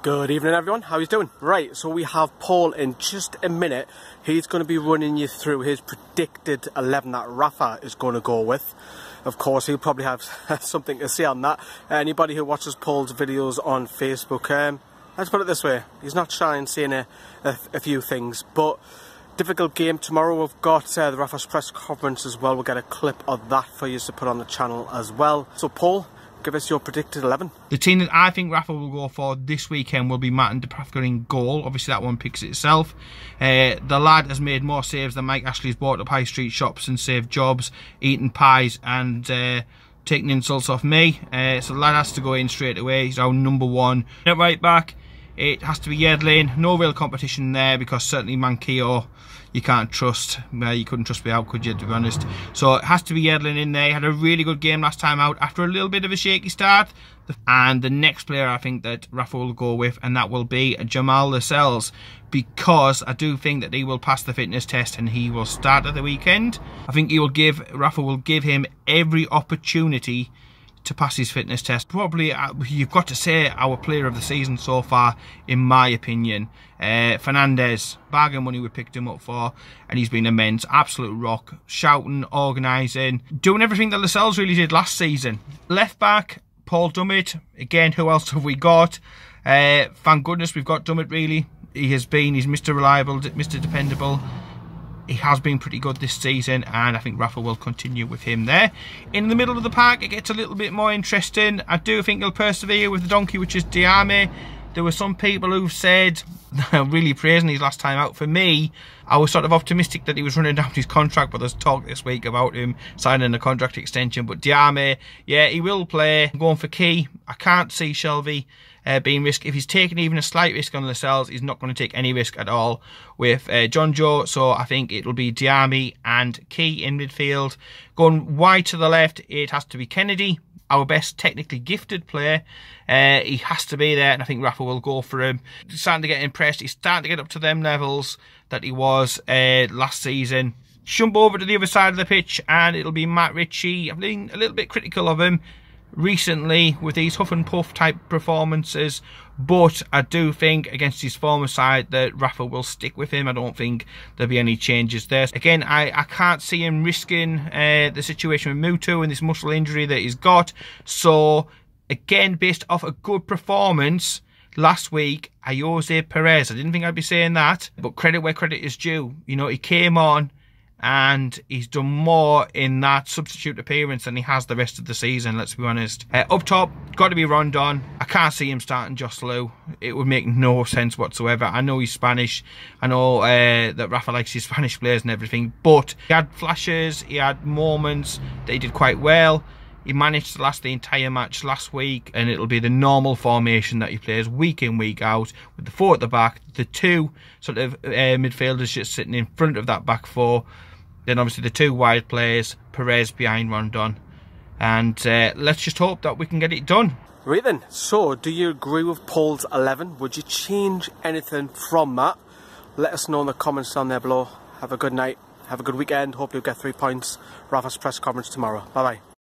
Good evening everyone, how are you doing? Right, so we have Paul in just a minute. He's going to be running you through his predicted 11 that Rafa is going to go with. Of course, he'll probably have something to say on that. Anybody who watches Paul's videos on Facebook, let's put it this way, he's not shy in saying a few things, but difficult game tomorrow. We've got the Rafa's press conference as well. We'll get a clip of that for you to put on the channel as well. So Paul, give us your predicted 11. The team that I think Rafa will go for this weekend will be Martin Dubravka in goal. Obviously that one picks itself. The lad has made more saves than Mike Ashley's bought up high street shops and saved jobs, eating pies and taking insults off me. So the lad has to go in straight away. He's our number one. At right back, it has to be Yedlin. No real competition there because certainly Manquillo you can't trust. You couldn't trust me out, could you, to be honest? So it has to be Yedlin in there. He had a really good game last time out after a little bit of a shaky start. And the next player I think that Rafa will go with, and that will be Jamal Lascelles, because I do think that he will pass the fitness test and he will start at the weekend. I think Rafa will give him every opportunity to pass his fitness test. Probably, you've got to say, our player of the season so far, in my opinion. Fernandez, bargain money we picked him up for, and he's been immense. Absolute rock, shouting, organising, doing everything that Lascelles really did last season. Left back, Paul Dummett. Again, who else have we got? Thank goodness we've got Dummett, really. He's Mr. Reliable, Mr. Dependable. He has been pretty good this season, and I think Rafa will continue with him there. In the middle of the pack, it gets a little bit more interesting. I do think he'll persevere with the donkey, which is Diame. There were some people who said, really praising his last time out. For me, I was sort of optimistic that he was running down his contract, but there's talk this week about him signing a contract extension. But Diame, yeah, he will play. I'm going for Key. I can't see Shelby being risky. If he's taking even a slight risk on Lascelles, he's not going to take any risk at all with John Joe. So I think it'll be Diame and Key in midfield. Going wide to the left, it has to be Kennedy, our best technically gifted player. He has to be there, and I think Rafa will go for him. He's starting to get impressed. He's starting to get up to them levels that he was last season. Jump over to the other side of the pitch, and it'll be Matt Ritchie. I've been a little bit critical of him recently with these huff and puff type performances, but I do think against his former side that Rafa will stick with him. I don't think there'll be any changes there. Again, I can't see him risking the situation with Mutu and this muscle injury that he's got. So again, based off a good performance last week, Jose Perez, I didn't think I'd be saying that, but credit where credit is due. You know, he came on and he's done more in that substitute appearance than he has the rest of the season, let's be honest. Up top, got to be Rondon. I can't see him starting Joselu. It would make no sense whatsoever. I know he's Spanish. I know that Rafa likes his Spanish players and everything, but he had flashes, he had moments that he did quite well. He managed to last the entire match last week, and it'll be the normal formation that he plays week in, week out, with the four at the back, the two sort of midfielders just sitting in front of that back four, then obviously the two wide players, Perez behind Rondon, and let's just hope that we can get it done. Right then, so do you agree with Paul's 11? Would you change anything from that? Let us know in the comments down there below. Have a good night, have a good weekend, hopefully you'll get 3 points. Rafa's press conference tomorrow. Bye bye.